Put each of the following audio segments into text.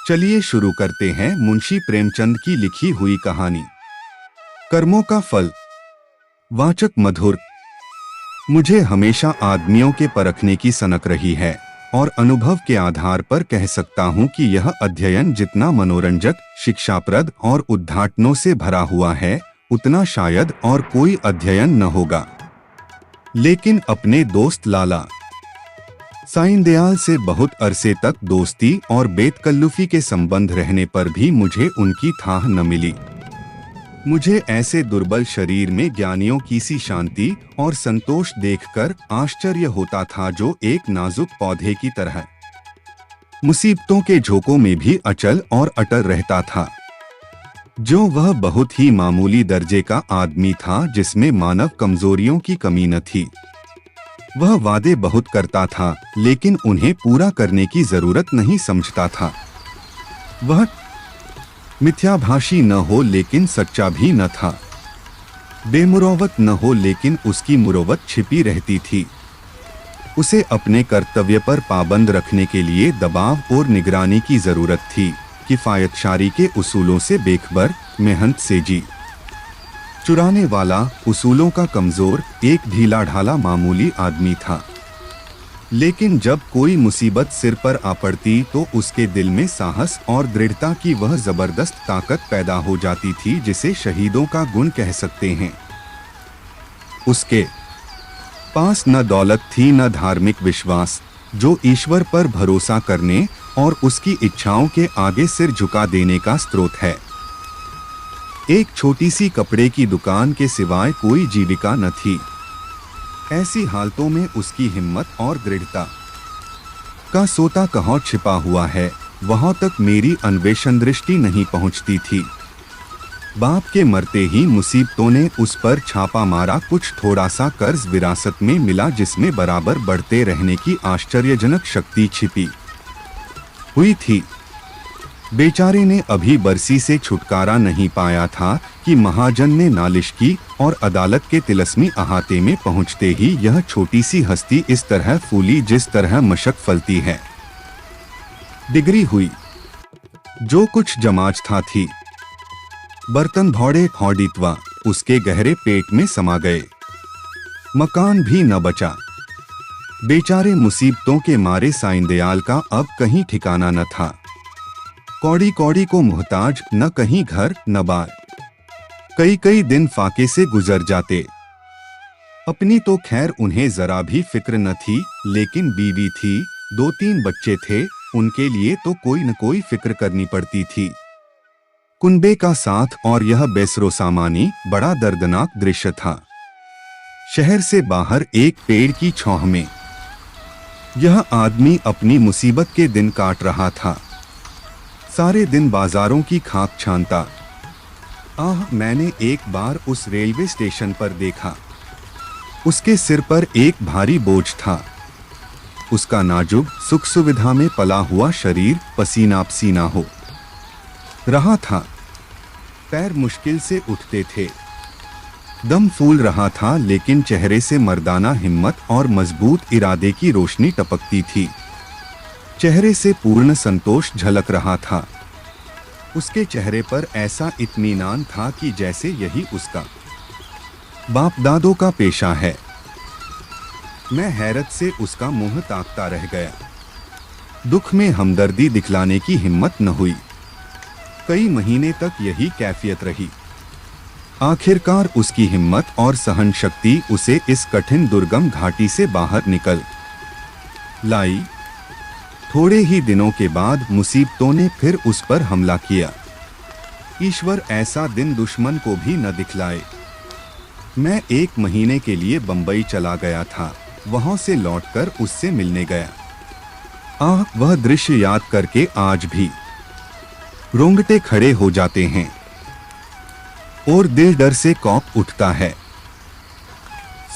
चलिए शुरू करते हैं मुंशी प्रेमचंद की लिखी हुई कहानी कर्मों का फल। वाचक मधुर। मुझे हमेशा आदमियों के परखने की सनक रही है और अनुभव के आधार पर कह सकता हूँ कि यह अध्ययन जितना मनोरंजक, शिक्षाप्रद और उद्घाटनों से भरा हुआ है, उतना शायद और कोई अध्ययन न होगा। लेकिन अपने दोस्त लाला साइंदयाल से बहुत अरसे तक दोस्ती और बेतकल्लुफी के संबंध रहने पर भी मुझे उनकी थाह न मिली। मुझे ऐसे दुर्बल शरीर में ज्ञानियों की सी शांति और संतोष देखकर आश्चर्य होता था, जो एक नाजुक पौधे की तरह मुसीबतों के झोंकों में भी अचल और अटल रहता था। जो वह बहुत ही मामूली दर्जे का आदमी था, जिसमें मानव कमजोरियों की कमी न थी। वह वादे बहुत करता था, लेकिन उन्हें पूरा करने की जरूरत नहीं समझता था। वह मिथ्याभाषी न हो लेकिन सच्चा भी न था। बेमुरौवत न हो लेकिन उसकी मुरौवत छिपी रहती थी। उसे अपने कर्तव्य पर पाबंद रखने के लिए दबाव और निगरानी की जरूरत थी। किफायतशारी के उसूलों से बेखबर, मेहनत से जी चुराने वाला, उसूलों का कमजोर, एक ढीला ढाला मामूली आदमी था। लेकिन जब कोई मुसीबत सिर पर आ पड़ती तो उसके दिल में साहस और दृढ़ता की वह जबरदस्त ताकत पैदा हो जाती थी, जिसे शहीदों का गुण कह सकते हैं। उसके पास न दौलत थी न धार्मिक विश्वास, जो ईश्वर पर भरोसा करने और उसकी इच्छाओं के आगे सिर झुका देने का स्रोत है। एक छोटी सी कपड़े की दुकान के सिवाय कोई जीविका न थी। ऐसी हालतों में उसकी हिम्मत और दृढ़ता का सोता कहाँ छिपा हुआ है, वहां तक मेरी अन्वेषण दृष्टि नहीं पहुंचती थी। बाप के मरते ही मुसीबतों ने उस पर छापा मारा। कुछ थोड़ा सा कर्ज विरासत में मिला, जिसमें बराबर बढ़ते रहने की आश्चर्यजनक शक्ति छिपी हुई थी। बेचारे ने अभी बरसी से छुटकारा नहीं पाया था कि महाजन ने नालिश की और अदालत के तिलस्मी अहाते में पहुंचते ही यह छोटी सी हस्ती इस तरह फूली जिस तरह मशक फलती है। डिग्री हुई। जो कुछ जमाचथा थी, बर्तन भौड़े हौडितवा उसके गहरे पेट में समा गए। मकान भी न बचा। बेचारे मुसीबतों के मारे साइंदयाल का अब कहीं ठिकाना न था। कौड़ी कौड़ी को मुहताज, न कहीं घर न बार। कई कई दिन फाके से गुजर जाते। अपनी तो खैर उन्हें जरा भी फिक्र न थी, लेकिन बीवी थी, 2-3 बच्चे थे, उनके लिए तो कोई न कोई फिक्र करनी पड़ती थी। कुनबे का साथ और यह बेसरो सामानी बड़ा दर्दनाक दृश्य था। शहर से बाहर एक पेड़ की छांव में यह आदमी अपनी मुसीबत के दिन काट रहा था। सारे दिन बाजारों की खाक छानता। मैंने एक बार उस रेलवे स्टेशन पर देखा। उसके सिर पर एक भारी बोझ था। उसका नाजुक, सुख सुविधा में पला हुआ शरीर पसीना पसीना हो रहा था। पैर मुश्किल से उठते थे। दम फूल रहा था, लेकिन चेहरे से मर्दाना हिम्मत और मजबूत इरादे की रोशनी टपकती थी। चेहरे से पूर्ण संतोष झलक रहा था। उसके चेहरे पर ऐसा इत्मीनान था कि जैसे यही उसका बाप दादों का पेशा है। मैं हैरत से उसका मुंह ताकता रह गया। दुख में हमदर्दी दिखलाने की हिम्मत न हुई। कई महीने तक यही कैफियत रही। आखिरकार उसकी हिम्मत और सहन शक्ति उसे इस कठिन दुर्गम घाटी से बाहर निकल लाई। थोड़े ही दिनों के बाद मुसीबतों ने फिर उस पर हमला किया। ईश्वर ऐसा दिन दुश्मन को भी न दिखलाए। मैं 1 महीने के लिए बंबई चला गया था। वहां से लौटकर उससे मिलने गया। वह दृश्य याद करके आज भी रोंगटे खड़े हो जाते हैं और दिल डर से कौंप उठता है।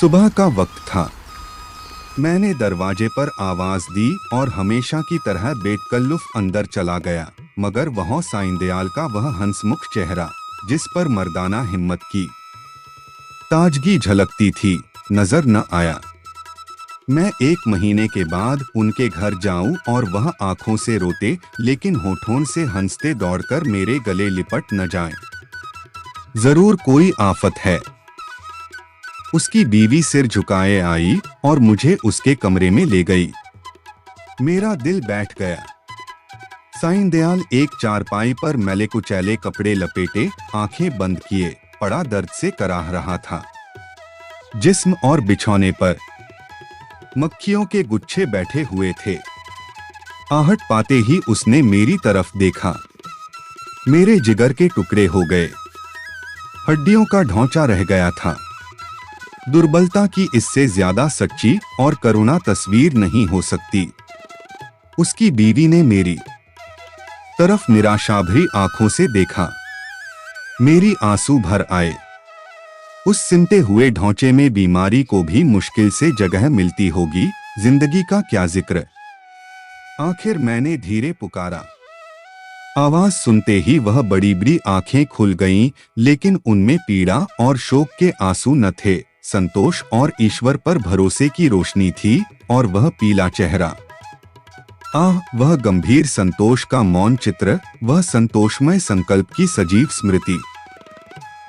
सुबह का वक्त था। मैंने दरवाजे पर आवाज दी और हमेशा की तरह बेतकल्लुफ अंदर चला गया, मगर वहां साइंदयाल का वह हंसमुख चेहरा, जिस पर मर्दाना हिम्मत की ताजगी झलकती थी, नजर न आया। मैं 1 महीने के बाद उनके घर जाऊं और वह आंखों से रोते लेकिन होठों से हंसते दौड़कर मेरे गले लिपट न जाएं। जरूर कोई आफत है। उसकी बीवी सिर झुकाए आई और मुझे उसके कमरे में ले गई। मेरा दिल बैठ गया। साईं दयाल एक चारपाई पर मैले कुचैले कपड़े लपेटे, आंखें बंद किए, पड़ा दर्द से कराह रहा था। जिस्म और बिछौने पर मक्खियों के गुच्छे बैठे हुए थे। आहट पाते ही उसने मेरी तरफ देखा। मेरे जिगर के टुकड़े हो गए। हड्डियों का ढांचा रह गया था। दुर्बलता की इससे ज्यादा सच्ची और करुणा तस्वीर नहीं हो सकती। उसकी बीवी ने मेरी तरफ निराशाभरी आंखों से देखा। मेरी आंसू भर आए। उस सिमटे हुए ढांचे में बीमारी को भी मुश्किल से जगह मिलती होगी, जिंदगी का क्या जिक्र। आखिर मैंने धीरे पुकारा। आवाज सुनते ही वह बड़ी बड़ी आंखें खुल गईं, लेकिन उनमें पीड़ा और शोक के आंसू न थे। संतोष और ईश्वर पर भरोसे की रोशनी थी और वह पीला चेहरा। वह गंभीर संतोष का मौन चित्र, वह संतोषमय संकल्प की सजीव स्मृति।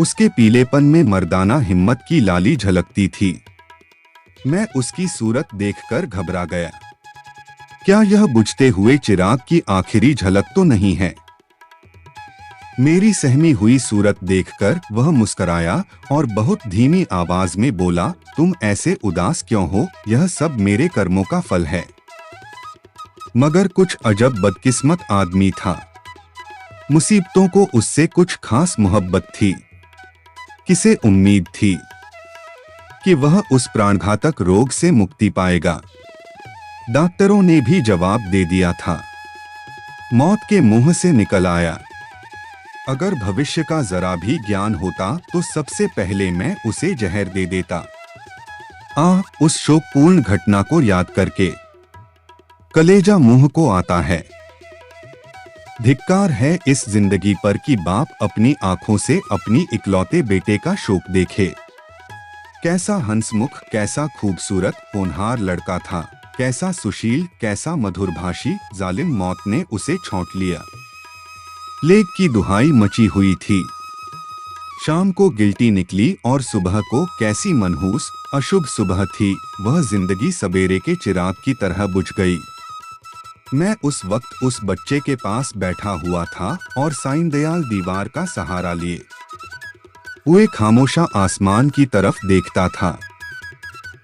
उसके पीलेपन में मर्दाना हिम्मत की लाली झलकती थी। मैं उसकी सूरत देखकर घबरा गया। क्या यह बुझते हुए चिराग की आखिरी झलक तो नहीं है? मेरी सहमी हुई सूरत देखकर वह मुस्कराया और बहुत धीमी आवाज में बोला, तुम ऐसे उदास क्यों हो? यह सब मेरे कर्मों का फल है। मगर कुछ अजब बदकिस्मत आदमी था। मुसीबतों को उससे कुछ खास मोहब्बत थी। किसे उम्मीद थी कि वह उस प्राणघातक रोग से मुक्ति पाएगा? डॉक्टरों ने भी जवाब दे दिया था। मौत के मुंह से निकल आया। अगर भविष्य का जरा भी ज्ञान होता तो सबसे पहले मैं उसे जहर दे देता। उस शोकपूर्ण घटना को याद करके कलेजा मुंह को आता है। धिक्कार है इस जिंदगी पर कि बाप अपनी आंखों से अपनी इकलौते बेटे का शोक देखे। कैसा हंसमुख, कैसा खूबसूरत होनहार लड़का था, कैसा सुशील, कैसा मधुरभाषी। जालिम मौत ने उसे छौंक लिया। प्लेग की दुहाई मची हुई थी। शाम को गिल्टी निकली और सुबह को कैसी मनहूस अशुभ सुबह थी। वह जिंदगी सवेरे के चिराग की तरह बुझ गई। मैं उस वक्त उस बच्चे के पास बैठा हुआ था और साईं दयाल दीवार का सहारा लिए हुए खामोशा आसमान की तरफ देखता था।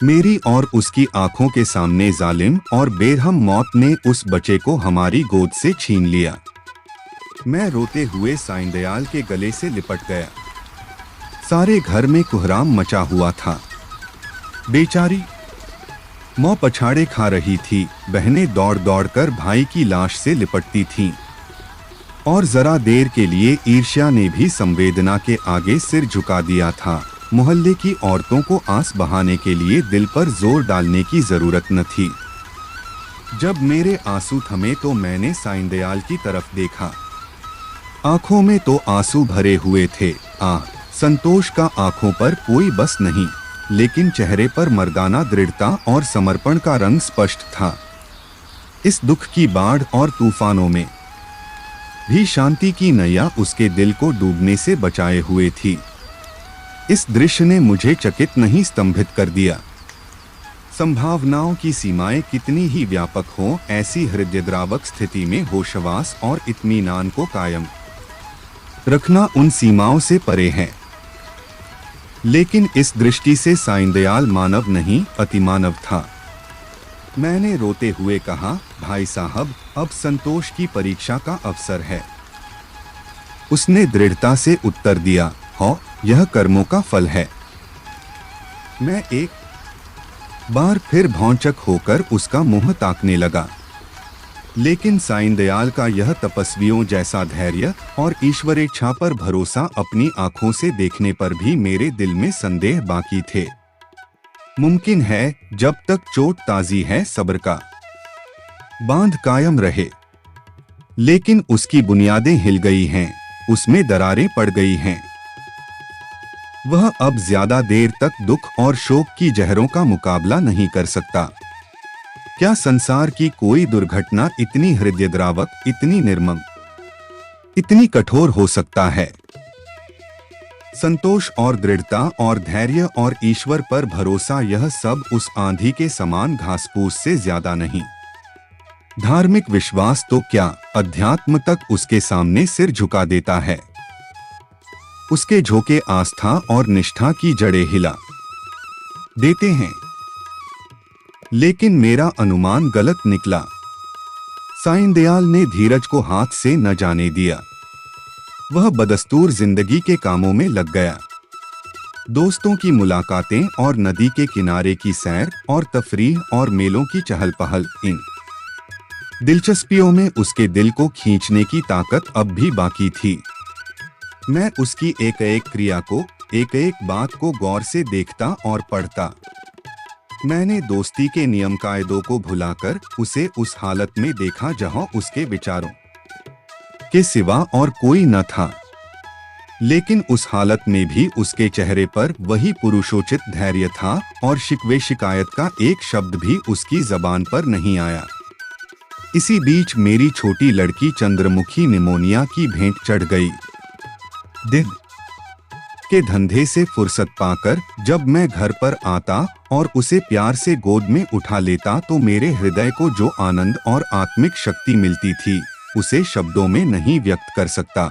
मेरी और उसकी आंखों के सामने जालिम और बेरहम मौत ने उस बच्चे को हमारी गोद से छीन लिया। मैं रोते हुए साईं दयाल के गले से लिपट गया। सारे घर में कोहराम मचा हुआ था। बेचारी मौ पछाड़े खा रही थी। बहनें दौड़ दौड़ कर भाई की लाश से लिपटती थीं। और जरा देर के लिए ईर्ष्या ने भी संवेदना के आगे सिर झुका दिया था। मोहल्ले की औरतों को आंस बहाने के लिए दिल पर जोर डालने की जरूरत न थी। जब मेरे आंसू थमे तो मैंने साईं दयाल की तरफ देखा। आंखों में तो आंसू भरे हुए थे। संतोष का आंखों पर कोई बस नहीं, लेकिन चेहरे पर मर्दाना दृढ़ता और समर्पण का रंग स्पष्ट था। इस दुख की बाढ़ और तूफानों में भी शांति की नैया उसके दिल को डूबने से बचाए हुए थी। इस दृश्य ने मुझे चकित नहीं स्तंभित कर दिया। संभावनाओं की सीमाएं कितनी ही व्यापक हों, ऐसी हृदयद्रावक स्थिति में होशवास और इत्मीनान को कायम रखना उन सीमाओं से परे है। लेकिन इस दृष्टि से साईं दयाल मानव नहीं, अतिमानव था। मैंने रोते हुए कहा, भाई साहब, अब संतोष की परीक्षा का अवसर है। उसने दृढ़ता से उत्तर दिया, हाँ, यह कर्मों का फल है। मैं एक बार फिर भौंचक होकर उसका मुंह ताकने लगा। लेकिन साईं दयाल का यह तपस्वियों जैसा धैर्य और ईश्वरेच्छा पर भरोसा अपनी आंखों से देखने पर भी मेरे दिल में संदेह बाकी थे। मुमकिन है जब तक चोट ताजी है सब्र का बांध कायम रहे, लेकिन उसकी बुनियादें हिल गई हैं, उसमें दरारें पड़ गई हैं। वह अब ज्यादा देर तक दुख और शोक की जहरों का मुकाबला नहीं कर सकता। क्या संसार की कोई दुर्घटना इतनी हृदयद्रावक, इतनी निर्मम, इतनी कठोर हो सकता है? संतोष और दृढ़ता और धैर्य और ईश्वर पर भरोसा, यह सब उस आंधी के समान घासपूस से ज्यादा नहीं। धार्मिक विश्वास तो क्या, अध्यात्म तक उसके सामने सिर झुका देता है। उसके झोंके आस्था और निष्ठा की जड़ें हिला देते हैं। लेकिन मेरा अनुमान गलत निकला। साईं दयाल ने धीरज को हाथ से न जाने दिया। वह बदस्तूर जिंदगी के कामों में लग गया। दोस्तों की मुलाकातें और नदी के किनारे की सैर और तफरीह और मेलों की चहल पहल, इन दिलचस्पियों में उसके दिल को खींचने की ताकत अब भी बाकी थी। मैं उसकी एक एक क्रिया को, एक एक बात को गौर से देखता और पढ़ता। मैंने दोस्ती के नियम कायदों को भुलाकर उसे उस हालत में देखा जहां उसके विचारों के सिवा और कोई न था। लेकिन उस हालत में भी उसके चेहरे पर वही पुरुषोचित धैर्य था और शिकवे शिकायत का एक शब्द भी उसकी जबान पर नहीं आया। इसी बीच मेरी छोटी लड़की चंद्रमुखी निमोनिया की भेंट चढ़ गई। दिन के धंधे से फुर्सत पाकर जब मैं घर पर आता और उसे प्यार से गोद में उठा लेता तो मेरे हृदय को जो आनंद और आत्मिक शक्ति मिलती थी, उसे शब्दों में नहीं व्यक्त कर सकता।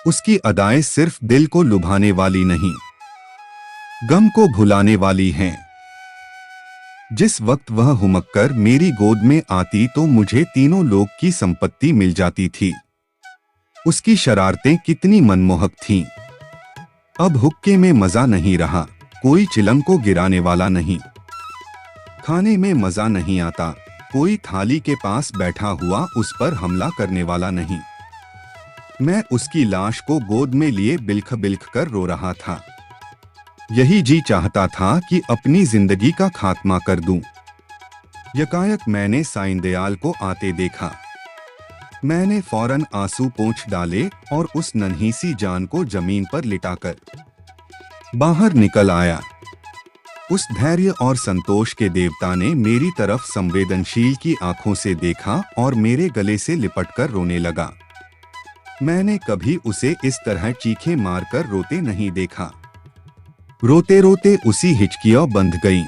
उसकी अदाएं सिर्फ दिल को लुभाने वाली नहीं, गम को भुलाने वाली हैं। जिस वक्त वह हुमक्कर मेरी गोद में आती तो मुझे तीनों लोक की संपत्ति मिल जाती थी। उसकी शरारतें कितनी मनमोहक थीं। अब हुक्के में मजा नहीं रहा, कोई चिलम को गिराने वाला नहीं। खाने में मजा नहीं आता, कोई थाली के पास बैठा हुआ उस पर हमला करने वाला नहीं। मैं उसकी लाश को गोद में लिए बिलख बिलख कर रो रहा था। यही जी चाहता था कि अपनी जिंदगी का खात्मा कर दूं। यकायक मैंने साईं दयाल को आते देखा। मैंने फौरन आंसू पोंछ डाले और उस नन्ही सी जान को जमीन पर लिटाकर बाहर निकल आया। उस धैर्य और संतोष के देवता ने मेरी तरफ संवेदनशील की आंखों से देखा और मेरे गले से लिपटकर रोने लगा। मैंने कभी उसे इस तरह चीखें मारकर रोते नहीं देखा। रोते रोते उसी हिचकियां बंध गईं।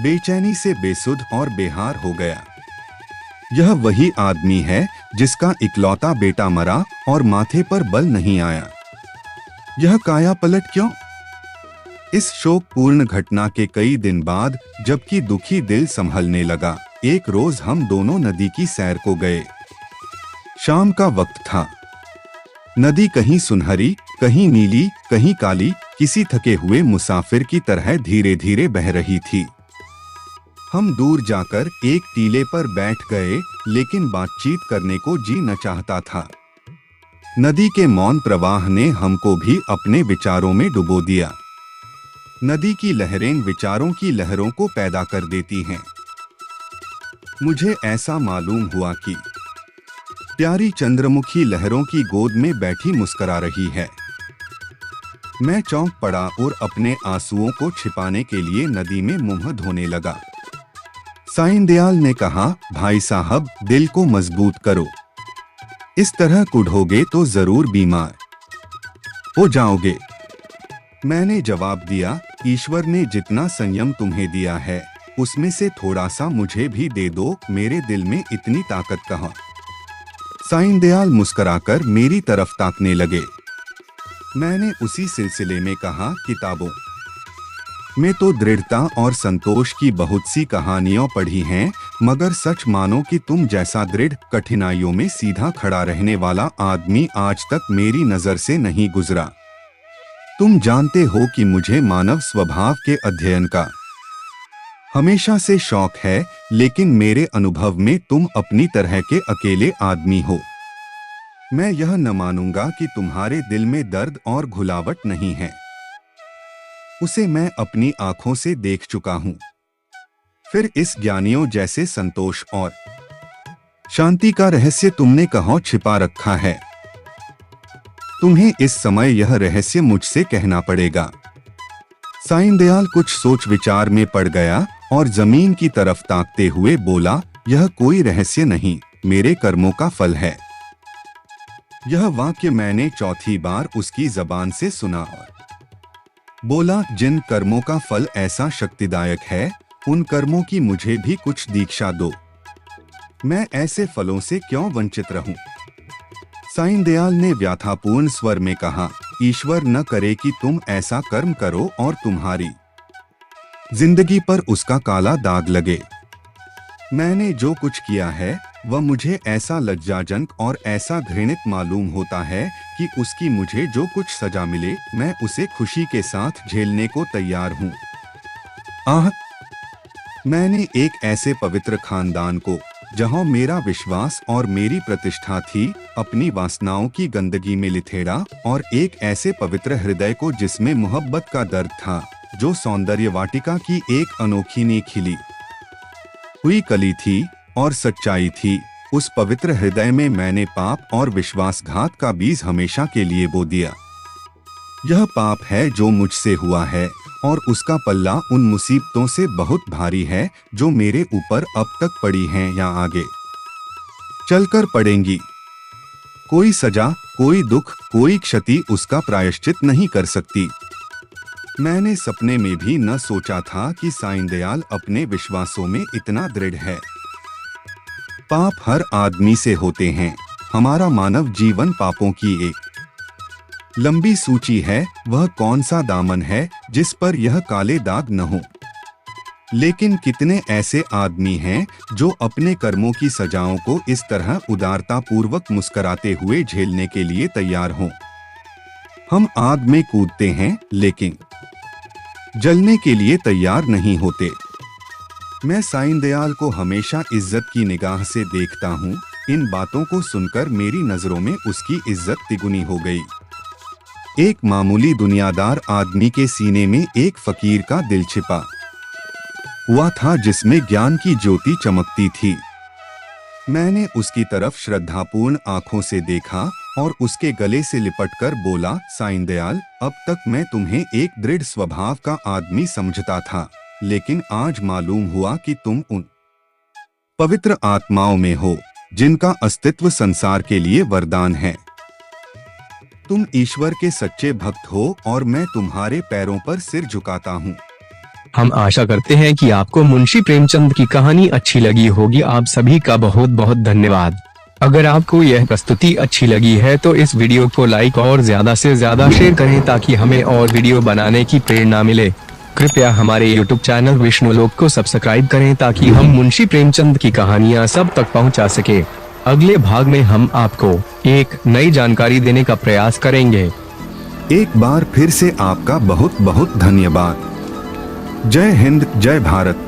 बेचैनी से बेसुध और बेहार हो गया। यह वही आदमी है जिसका इकलौता बेटा मरा और माथे पर बल नहीं आया। यह काया पलट क्यों? इस शोकपूर्ण घटना के कई दिन बाद, जबकि दुखी दिल संभलने लगा, एक रोज हम दोनों नदी की सैर को गए। शाम का वक्त था। नदी कहीं सुनहरी, कहीं नीली, कहीं काली, किसी थके हुए मुसाफिर की तरह धीरे धीरे बह रही थी। हम दूर जाकर एक टीले पर बैठ गए, लेकिन बातचीत करने को जी न चाहता था। नदी के मौन प्रवाह ने हमको भी अपने विचारों में डुबो दिया। नदी की लहरें विचारों की लहरों को पैदा कर देती हैं। मुझे ऐसा मालूम हुआ कि प्यारी चंद्रमुखी लहरों की गोद में बैठी मुस्कुरा रही है। मैं चौंक पड़ा और अपने आंसुओं को छिपाने के लिए नदी में मुंह धोने लगा। साईं दयाल ने कहा, भाई साहब, दिल को मजबूत करो। इस तरह कुढ़ोगे तो जरूर बीमार हो जाओगे। मैंने जवाब दिया, ईश्वर ने जितना संयम तुम्हें दिया है, उसमें से थोड़ा सा मुझे भी दे दो। मेरे दिल में इतनी ताकत कहाँ? साईं दयाल मुस्कुराकर मेरी तरफ ताकने लगे। मैंने उसी सिलसिले में कहा, किताबों में तो दृढ़ता और संतोष की बहुत सी कहानियां पढ़ी हैं, मगर सच मानो कि तुम जैसा दृढ़, कठिनाइयों में सीधा खड़ा रहने वाला आदमी आज तक मेरी नजर से नहीं गुजरा। तुम जानते हो कि मुझे मानव स्वभाव के अध्ययन का हमेशा से शौक है, लेकिन मेरे अनुभव में तुम अपनी तरह के अकेले आदमी हो। मैं यह न मानूंगा कि तुम्हारे दिल में दर्द और घुलावट नहीं है। उसे मैं अपनी आंखों से देख चुका हूं। फिर इस ज्ञानियों जैसे संतोष और शांति का रहस्य तुमने कहाँ छिपा रखा है? तुम्हें इस समय यह रहस्य मुझसे कहना पड़ेगा। साईं दयाल कुछ सोच विचार में पड़ गया और जमीन की तरफ ताकते हुए बोला, यह कोई रहस्य नहीं, मेरे कर्मों का फल है। यह वाक्य मैंने चौथी बार उसकी जबान से सुना और बोला, जिन कर्मों का फल ऐसा शक्तिदायक है, उन कर्मों की मुझे भी कुछ दीक्षा दो। मैं ऐसे फलों से क्यों वंचित रहूं? साईं दयाल ने व्यथापूर्ण स्वर में कहा, ईश्वर न करे कि तुम ऐसा कर्म करो और तुम्हारी जिंदगी पर उसका काला दाग लगे। मैंने जो कुछ किया है वह मुझे ऐसा लज्जाजनक और ऐसा घृणित मालूम होता है कि उसकी मुझे जो कुछ सजा मिले मैं उसे खुशी के साथ झेलने को तैयार हूँ। आह, मैंने एक ऐसे पवित्र खानदान को, जहाँ मेरा विश्वास और मेरी प्रतिष्ठा थी, अपनी वासनाओं की गंदगी में लिथेड़ा, और एक ऐसे पवित्र हृदय को जिसमें मोहब्बत का दर्द था, जो सौंदर्य वाटिका की एक अनोखी नी खिली हुई कली थी और सच्चाई थी। उस पवित्र हृदय में मैंने पाप और विश्वासघात का बीज हमेशा के लिए बो दिया। यह पाप है जो मुझसे हुआ है, और उसका पल्ला उन मुसीबतों से बहुत भारी है जो मेरे ऊपर अब तक पड़ी हैं या आगे चलकर पड़ेंगी। कोई सजा, कोई दुख, कोई क्षति उसका प्रायश्चित नहीं कर सकती। मैंने सपने में भी न सोचा था कि साईं दयाल अपने विश्वासों में इतना दृढ़ है। पाप हर आदमी से होते हैं। हमारा मानव जीवन पापों की एक लंबी सूची है। वह कौन सा दामन है जिस पर यह काले दाग न हो? लेकिन कितने ऐसे आदमी हैं जो अपने कर्मों की सजाओं को इस तरह उदारता पूर्वक मुस्कुराते हुए झेलने के लिए तैयार हों। हम आग में कूदते हैं लेकिन जलने के लिए तैयार नहीं होते। मैं साईं दयाल को हमेशा इज्जत की निगाह से देखता हूँ। इन बातों को सुनकर मेरी नजरों में उसकी इज्जत तिगुनी हो गई। एक मामूली दुनियादार आदमी के सीने में एक फकीर का दिल छिपा हुआ था जिसमें ज्ञान की ज्योति चमकती थी। मैंने उसकी तरफ श्रद्धापूर्ण आंखों से देखा और उसके गले से लिपटकर बोला, साईं दयाल, अब तक मैं तुम्हें एक दृढ़ स्वभाव का आदमी समझता था, लेकिन आज मालूम हुआ कि तुम उन पवित्र आत्माओं में हो जिनका अस्तित्व संसार के लिए वरदान है। तुम ईश्वर के सच्चे भक्त हो और मैं तुम्हारे पैरों पर सिर झुकाता हूँ। हम आशा करते हैं कि आपको मुंशी प्रेमचंद की कहानी अच्छी लगी होगी। आप सभी का बहुत बहुत धन्यवाद। अगर आपको यह प्रस्तुति अच्छी लगी है तो इस वीडियो को लाइक और ज्यादा से ज्यादा शेयर करें ताकि हमें और वीडियो बनाने की प्रेरणा मिले। कृपया हमारे YouTube चैनल विष्णुलोक को सब्सक्राइब करें ताकि हम मुंशी प्रेमचंद की कहानियां सब तक पहुंचा सके। अगले भाग में हम आपको एक नई जानकारी देने का प्रयास करेंगे। एक बार फिर से आपका बहुत बहुत धन्यवाद। जय हिंद, जय भारत।